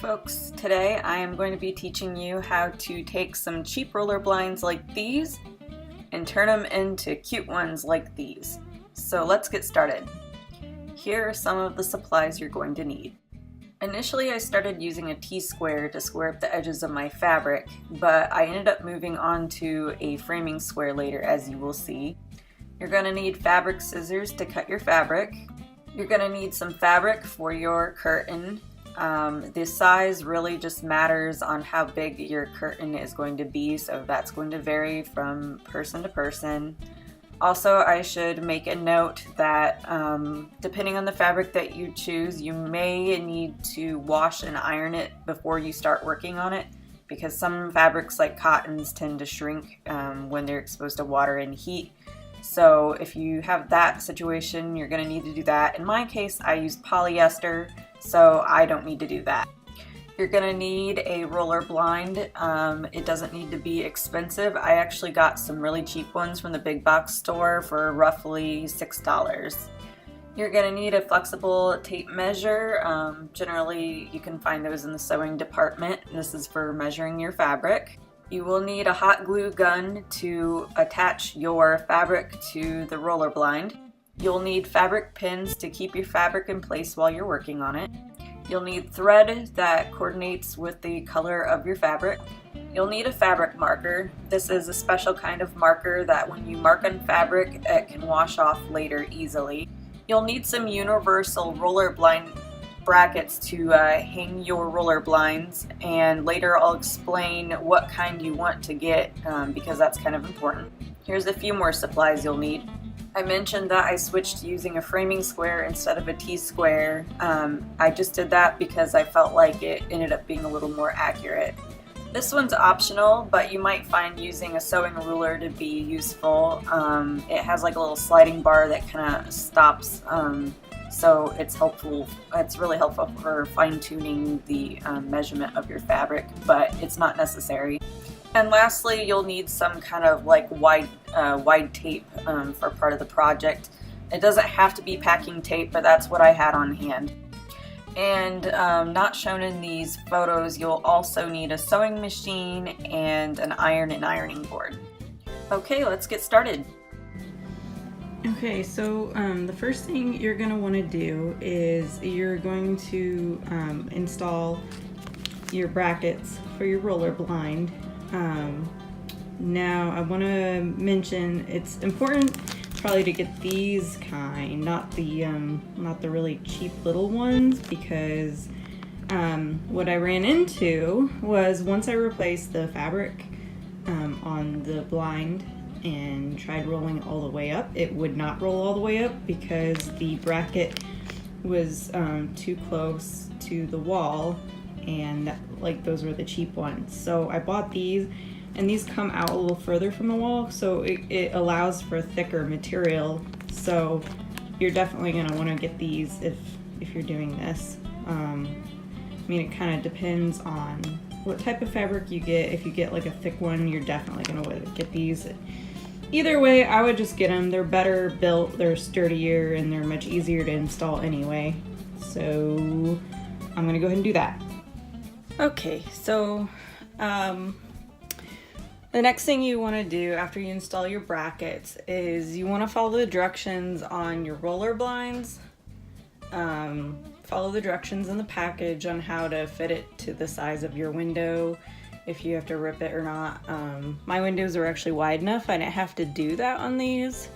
folks, today I am going to be teaching you how to take some cheap roller blinds like these and turn them into cute ones like these. So let's get started. Here are some of the supplies you're going to need. Initially I started using a T-square to square up the edges of my fabric, but I ended up moving on to a framing square later, as you will see. You're going to need fabric scissors to cut your fabric. You're going to need some fabric for your curtain. The size really just matters on how big your curtain is going to be, so that's going to vary from person to person. Also, I should make a note that depending on the fabric that you choose, you may need to wash and iron it before you start working on it, because some fabrics like cottons tend to shrink when they're exposed to water and heat. So if you have that situation, you're going to need to do that. In my case, I use polyester, so I don't need to do that. You're going to need a roller blind. It doesn't need to be expensive. I actually got some really cheap ones from the big box store for roughly $6. You're going to need a flexible tape measure. Generally, you can find those in the sewing department. This is for measuring your fabric. You will need a hot glue gun to attach your fabric to the roller blind. You'll need fabric pins to keep your fabric in place while you're working on it. You'll need thread that coordinates with the color of your fabric. You'll need a fabric marker. This is a special kind of marker that when you mark on fabric, it can wash off later easily. You'll need some universal roller blind brackets to hang your roller blinds, and later I'll explain what kind you want to get because that's kind of important. Here's a few more supplies you'll need. I mentioned that I switched to using a framing square instead of a T-square. I just did that because I felt like it ended up being a little more accurate. This one's optional, but you might find using a sewing ruler to be useful. It has like a little sliding bar that kind of stops, so it's helpful. It's really helpful for fine-tuning the measurement of your fabric, but it's not necessary. And lastly, you'll need some kind of like wide tape for part of the project. It doesn't have to be packing tape, but that's what I had on hand. And not shown in these photos, you'll also need a sewing machine and an iron and ironing board. Okay, let's get started. Okay, so the first thing you're going to want to do is you're going to install your brackets for your roller blind. Now I want to mention it's important probably to get these kind, not the really cheap little ones, because what I ran into was once I replaced the fabric on the blind and tried rolling all the way up, it would not roll all the way up because the bracket was too close to the wall, and like those were the cheap ones. So I bought these, and these come out a little further from the wall, so it allows for thicker material. So you're definitely going to want to get these if you're doing this. I mean, it kind of depends on what type of fabric you get. If you get like a thick one, you're definitely going to get these. Either way, I would just get them. They're better built, they're sturdier, and they're much easier to install anyway. So I'm going to go ahead and do that. Okay, so the next thing you want to do after you install your brackets is you want to follow the directions on your roller blinds. Follow the directions in the package on how to fit it to the size of your window, if you have to rip it or not. My windows are actually wide enough I didn't have to do that on these,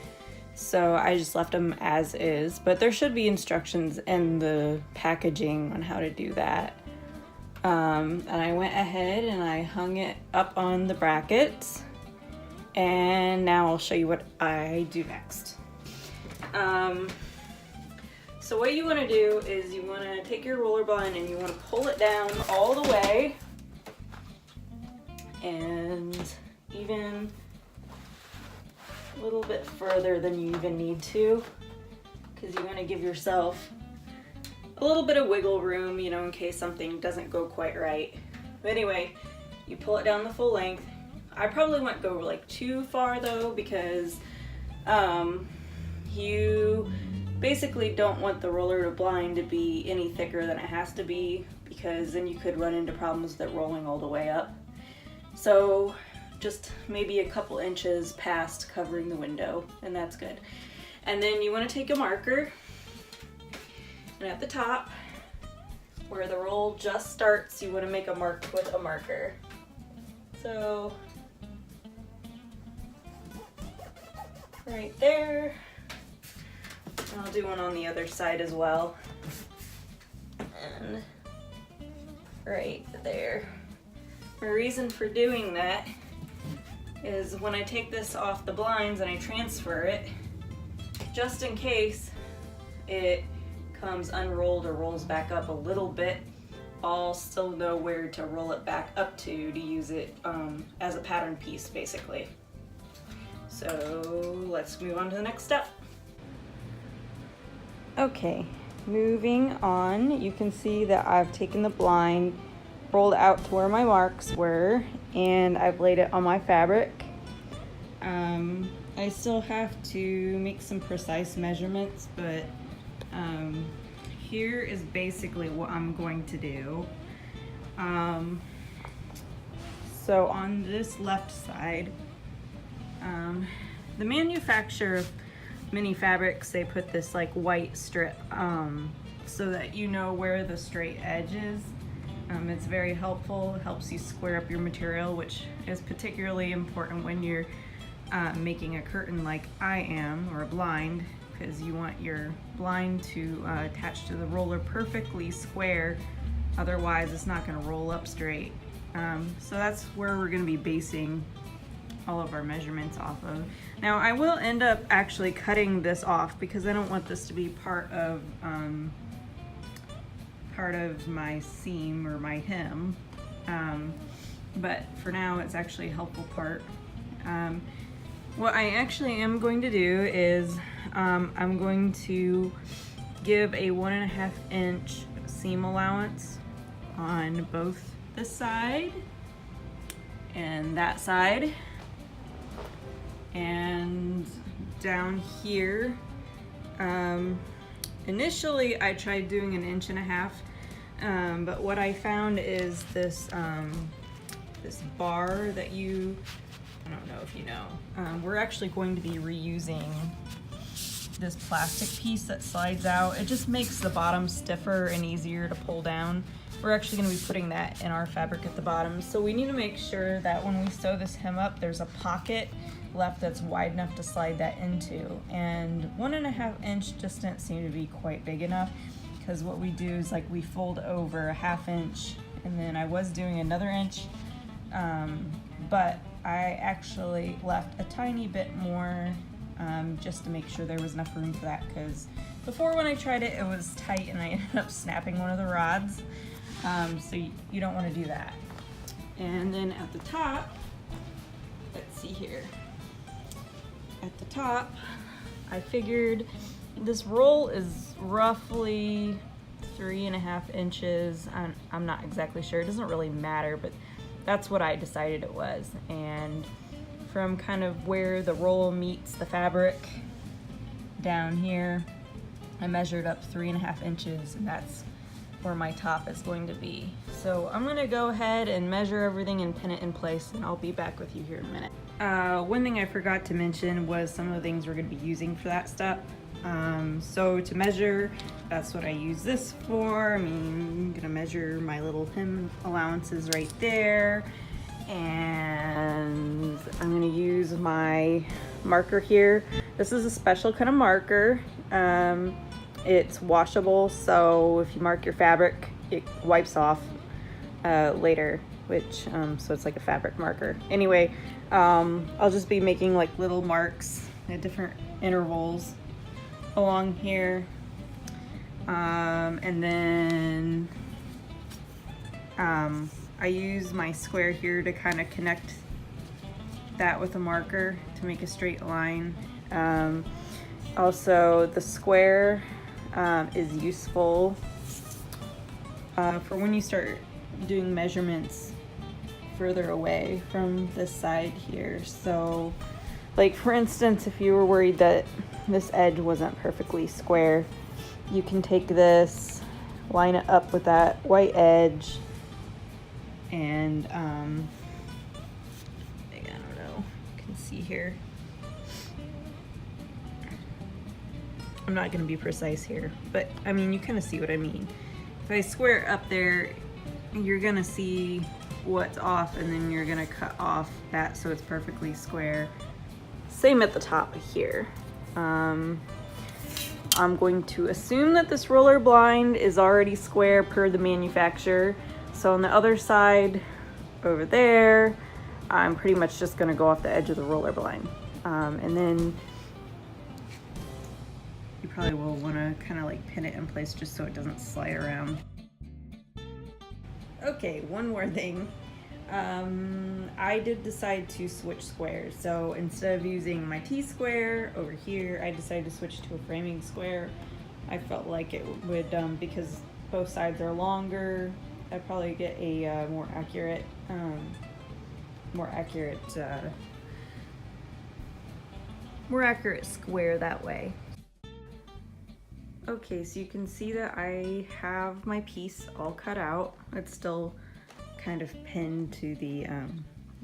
so I just left them as is, but there should be instructions in the packaging on how to do that. And I went ahead and I hung it up on the brackets, and now I'll show you what I do next. So what you want to do is you want to take your roller blind and you want to pull it down all the way, and even a little bit further than you even need to, because you want to give yourself a little bit of wiggle room, you know, in case something doesn't go quite right. But anyway, you pull it down the full length. I probably wouldn't go like too far though, because you basically don't want the roller blind to be any thicker than it has to be, because then you could run into problems with it rolling all the way up. So just maybe a couple inches past covering the window, and that's good. And then you want to take a marker, and at the top where the roll just starts, you want to make a mark with a marker. So right there, and I'll do one on the other side as well, and right there. The reason for doing that is when I take this off the blinds and I transfer it, just in case it comes unrolled or rolls back up a little bit, I'll still know where to roll it back up to use it as a pattern piece, basically. So let's move on to the next step. Okay, moving on, you can see that I've taken the blind, rolled out to where my marks were, and I've laid it on my fabric. I still have to make some precise measurements, but here is basically what I'm going to do. So on this left side, the manufacturer of mini fabrics, they put this like white strip so that you know where the straight edge is. It's very helpful. It helps you square up your material, which is particularly important when you're making a curtain like I am, or a blind, because you want your blind to attach to the roller perfectly square, otherwise it's not going to roll up straight. So that's where we're going to be basing all of our measurements off of. Now I will end up actually cutting this off because I don't want this to be part of my seam or my hem, but for now it's actually a helpful part. What I actually am going to do is I'm going to give a 1.5 inch seam allowance on both this side and that side, and down here. Initially I tried doing 1.5 inches, but what I found is this this bar that I don't know if you know, we're actually going to be reusing this plastic piece that slides out. It just makes the bottom stiffer and easier to pull down. We're actually going to be putting that in our fabric at the bottom, so we need to make sure that when we sew this hem up, there's a pocket left that's wide enough to slide that into, and 1.5 inch just didn't seem to be quite big enough, because what we do is like we fold over 1/2 inch, and then I was doing another inch, but I actually left a tiny bit more just to make sure there was enough room for that, because before when I tried it, it was tight and I ended up snapping one of the rods, so you don't want to do that. And then at the top, let's see here, at the top I figured this roll is roughly 3.5 inches. I'm not exactly sure, it doesn't really matter, but that's what I decided it was. And from kind of where the roll meets the fabric down here, I measured up 3.5 inches, and that's where my top is going to be. So I'm gonna go ahead and measure everything and pin it in place, and I'll be back with you here in a minute. One thing I forgot to mention was some of the things we're gonna be using for that step. So to measure, that's what I use this for. I mean, I'm gonna measure my little hem allowances right there, and I'm gonna use my marker here. This is a special kind of marker. It's washable, so if you mark your fabric, it wipes off later, which so it's like a fabric marker. Anyway, I'll just be making like little marks at different intervals along here, and then I use my square here to kind of connect that with a marker to make a straight line. Also, the square is useful for when you start doing measurements further away from this side here. So like for instance, if you were worried that this edge wasn't perfectly square, you can take this line it up with that white edge, and I don't know, you can see here. I'm not going to be precise here, but I mean, you kind of see what I mean. If I square up there, you're going to see what's off, and then you're going to cut off that so it's perfectly square. Same at the top here. I'm going to assume that this roller blind is already square per the manufacturer. So on the other side over there, I'm pretty much just going to go off the edge of the roller blind. And then you probably will want to kind of like pin it in place just so it doesn't slide around. Okay, one more thing. I did decide to switch squares. So instead of using my T-square over here, I decided to switch to a framing square. I felt like it would, because both sides are longer, I'd probably get a more accurate square that way. Okay, so you can see that I have my piece all cut out. It's still kind of pinned to the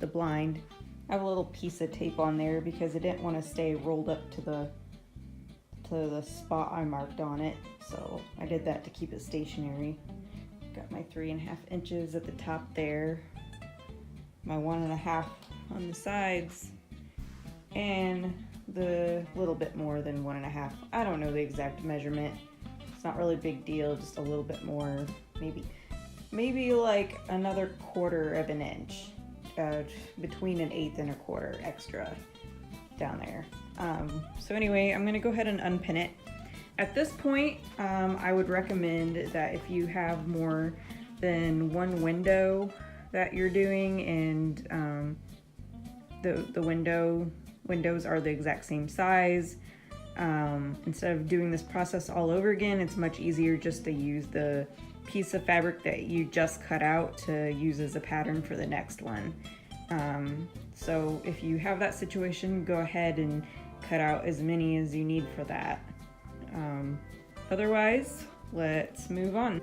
blind. I have a little piece of tape on there because I didn't want to stay rolled up to the spot I marked on it. So I did that to keep it stationary. Got my 3.5 inches at the top there, my 1.5 on the sides, and the little bit more than 1.5. I don't know the exact measurement. It's not really a big deal, just a little bit more, maybe like another 1/4 of an inch, between 1/8 and 1/4 extra down there. So anyway, I'm gonna go ahead and unpin it. At this point, I would recommend that if you have more than one window that you're doing, and the windows are the exact same size, instead of doing this process all over again, it's much easier just to use the piece of fabric that you just cut out to use as a pattern for the next one. So if you have that situation, go ahead and cut out as many as you need for that. Otherwise, let's move on.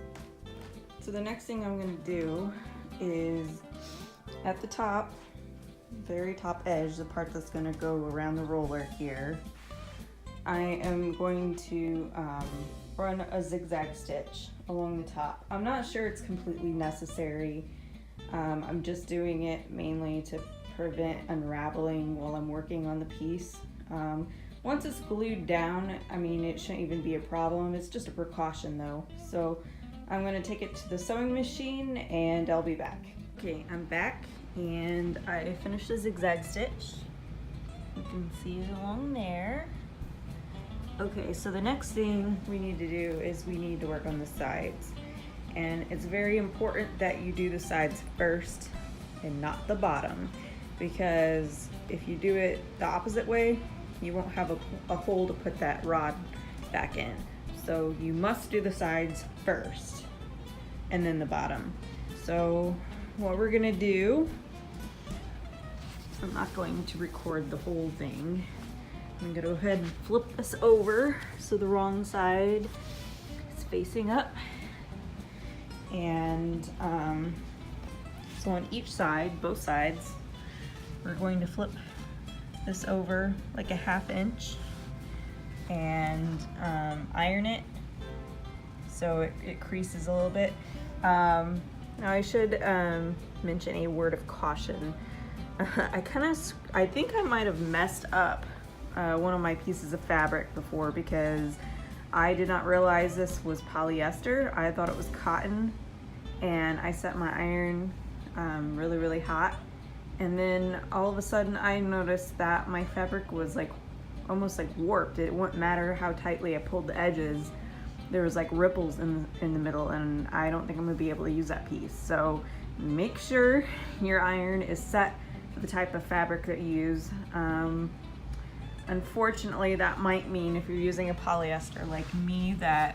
So the next thing I'm going to do is at the top, very top edge, the part that's going to go around the roller here, I am going to run a zigzag stitch along the top. I'm not sure it's completely necessary. I'm just doing it mainly to prevent unraveling while I'm working on the piece. Once it's glued down, I mean, it shouldn't even be a problem. It's just a precaution though. So I'm going to take it to the sewing machine and I'll be back. Okay, I'm back and I finished the zigzag stitch. You can see it along there. Okay, so the next thing we need to do is we need to work on the sides. And it's very important that you do the sides first and not the bottom, because if you do it the opposite way, you won't have a hole to put that rod back in. So you must do the sides first and then the bottom. So what we're gonna do, I'm not going to record the whole thing. I'm gonna go ahead and flip this over so the wrong side is facing up. And so on each side, both sides, we're going to flip this over like a 1/2 inch and iron it so it creases a little bit. Now I should mention a word of caution. I think I might have messed up one of my pieces of fabric before, because I did not realize this was polyester. I thought it was cotton, and I set my iron really, really hot. And then all of a sudden I noticed that my fabric was like almost like warped. It wouldn't matter how tightly I pulled the edges. There was like ripples in the middle, and I don't think I'm gonna be able to use that piece. So make sure your iron is set for the type of fabric that you use. Unfortunately, that might mean if you're using a polyester like me, that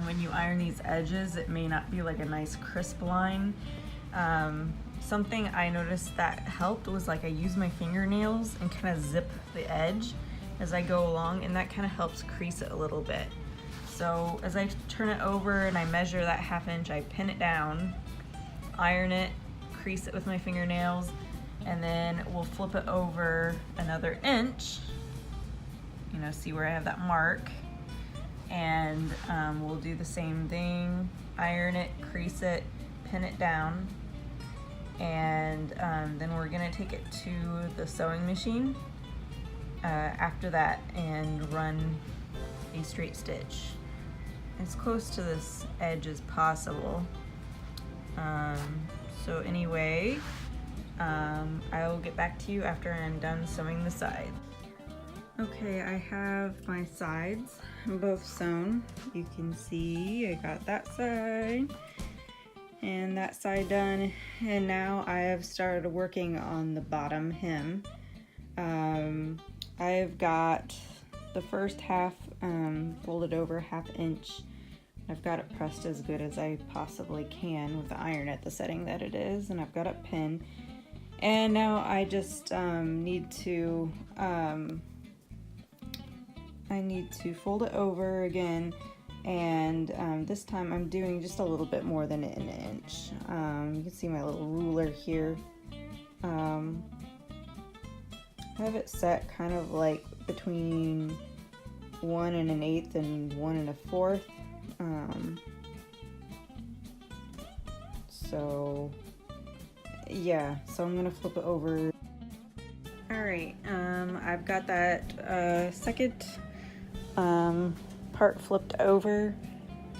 when you iron these edges, it may not be like a nice crisp line. Something I noticed that helped was like I use my fingernails and kind of zip the edge as I go along, and that kind of helps crease it a little bit. So as I turn it over and I measure that 1/2 inch, I pin it down, iron it, crease it with my fingernails, and then we'll flip it over another inch, you know, see where I have that mark, and we'll do the same thing, iron it, crease it, pin it down, and then we're gonna take it to the sewing machine after that and run a straight stitch as close to this edge as possible. So anyway, I will get back to you after I'm done sewing the sides. Okay, I have my sides both sewn. You can see I got that side and that side done, and now I have started working on the bottom hem. I've got the first half folded over 1/2 inch. I've got it pressed as good as I possibly can with the iron at the setting that it is, and I've got it pinned. And now I just need to fold it over again, and this time I'm doing just a little bit more than an inch. You can see my little ruler here. I have it set kind of like between 1 1/8 and 1 1/4. So yeah, so I'm gonna flip it over. Alright, I've got that second part flipped over,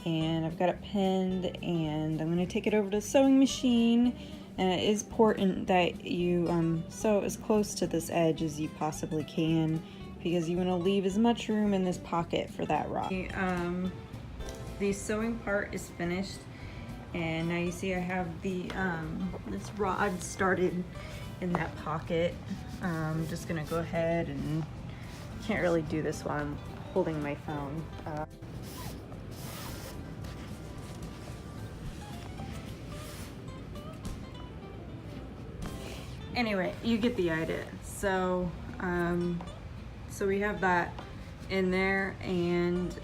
and I've got it pinned, and I'm gonna take it over to the sewing machine. And it is important that you sew as close to this edge as you possibly can, because you want to leave as much room in this pocket for that rod. The sewing part is finished, and now you see I have the this rod started in that pocket. I'm just gonna go ahead, and can't really do this while I'm holding my phone. Anyway, you get the idea. So so we have that in there, and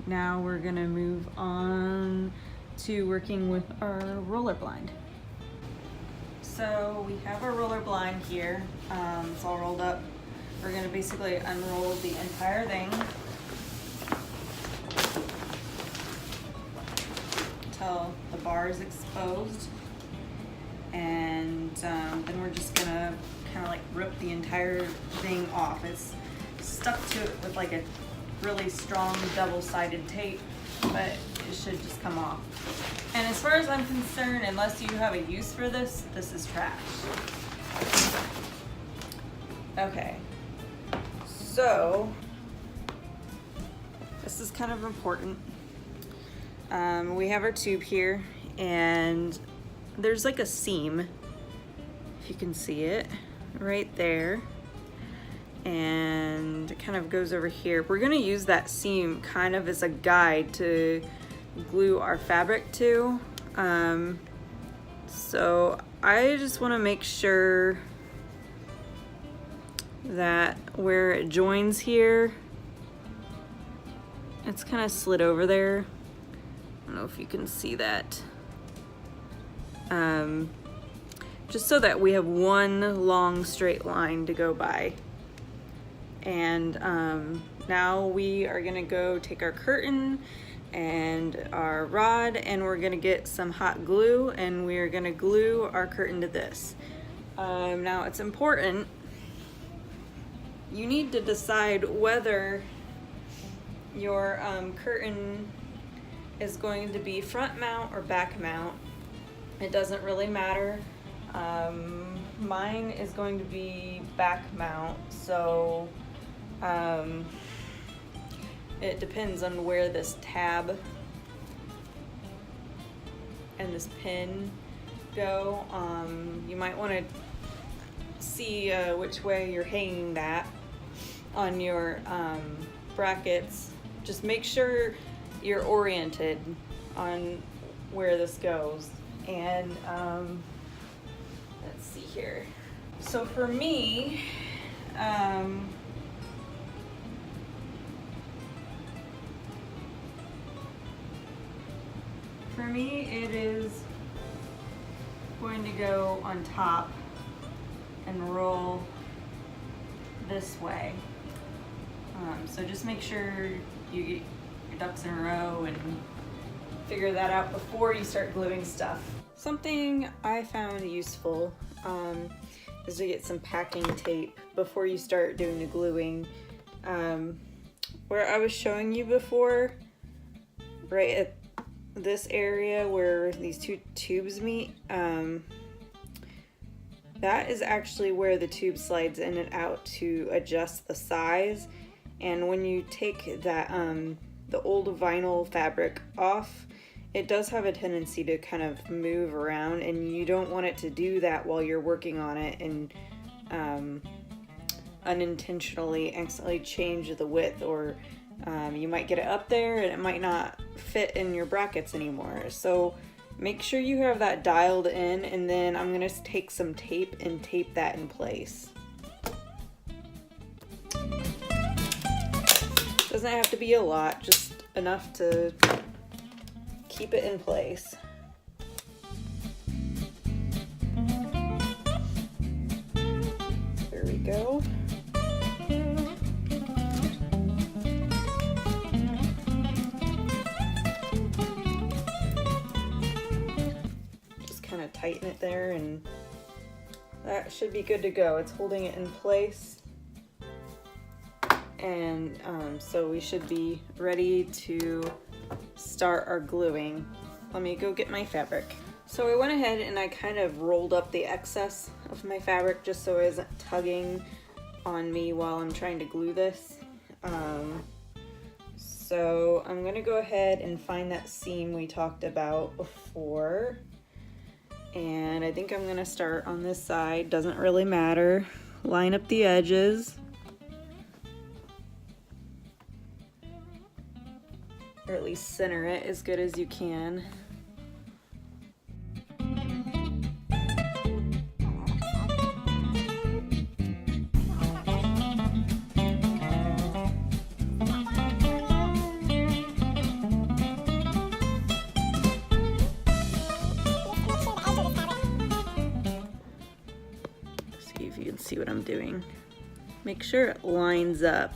now we're gonna move on to working with our roller blind. So we have our roller blind here. It's all rolled up. We're gonna basically unroll the entire thing until the bar is exposed. And then we're just gonna kind of like rip the entire thing off. It's stuck to it with like a really strong double-sided tape, but it should just come off. And as far as I'm concerned, unless you have a use for this, this is trash. Okay, so this is kind of important. We have our tube here, and there's like a seam, if you can see it, right there, and it kind of goes over here. We're gonna use that seam kind of as a guide to glue our fabric to. So I just wanna make sure that where it joins here, it's kind of slid over there. I don't know if you can see that. Just so that we have one long straight line to go by. And now we are gonna go take our curtain and our rod, and we're gonna get some hot glue, and we're gonna glue our curtain to this. Now it's important, you need to decide whether your curtain is going to be front mount or back mount. It doesn't really matter. Mine is going to be back mount, so it depends on where this tab and this pin go. You might want to see which way you're hanging that on your brackets. Just make sure you're oriented on where this goes. And let's see here. So for me, for me, it is going to go on top and roll this way. So just make sure you get your ducks in a row and figure that out before you start gluing stuff. Something I found useful is to get some packing tape before you start doing the gluing. Where I was showing you before, right at this area where these two tubes meet, that is actually where the tube slides in and out to adjust the size. And when you take that the old vinyl fabric off, it does have a tendency to kind of move around, and you don't want it to do that while you're working on it and unintentionally accidentally change the width, or you might get it up there and it might not fit in your brackets anymore. So make sure you have that dialed in, and then I'm gonna take some tape and tape that in place. Doesn't have to be a lot, just enough to keep it in place. There we go. Just kind of tighten it there, and that should be good to go. It's holding it in place. And so we should be ready to start our gluing. Let me go get my fabric. So I went ahead and I kind of rolled up the excess of my fabric just so it isn't tugging on me while I'm trying to glue this. So I'm gonna go ahead and find that seam we talked about before. And I think I'm gonna start on this side, doesn't really matter. Line up the edges. Or at least center it as good as you can. See if you can see what I'm doing. Make sure it lines up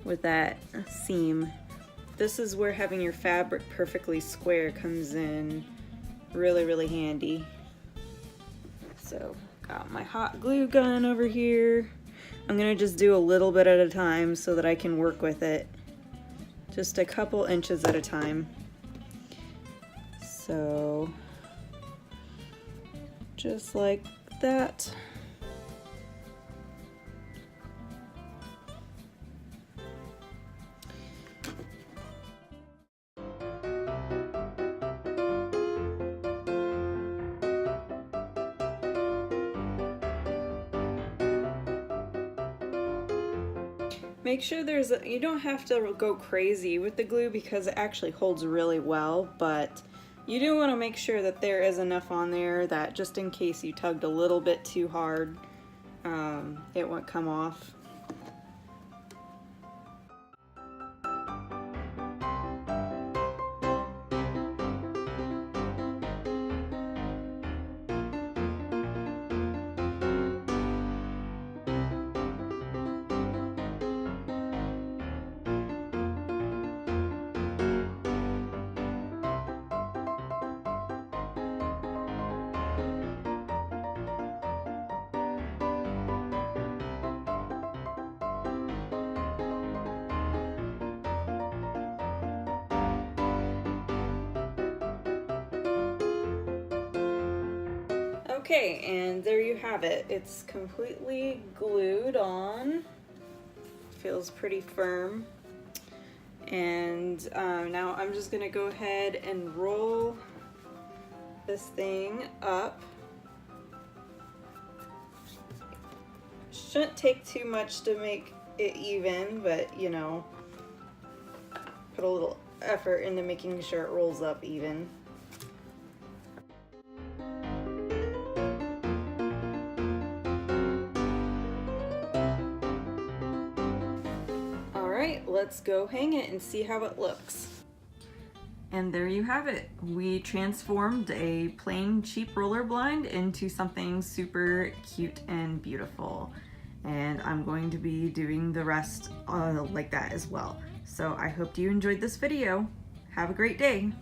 with that seam. This is where having your fabric perfectly square comes in really, really handy. So, got my hot glue gun over here. I'm gonna just do a little bit at a time so that I can work with it. Just a couple inches at a time. So, just like that. Make sure you don't have to go crazy with the glue because it actually holds really well, but you do want to make sure that there is enough on there that just in case you tugged a little bit too hard, it won't come off. Okay, and there you have it. It's completely glued on. Feels pretty firm. And now I'm just gonna go ahead and roll this thing up. Shouldn't take too much to make it even, but you know, put a little effort into making sure it rolls up even. Let's go hang it and see how it looks. And there you have it. We transformed a plain cheap roller blind into something super cute and beautiful. And I'm going to be doing the rest like that as well. So I hope you enjoyed this video. Have a great day.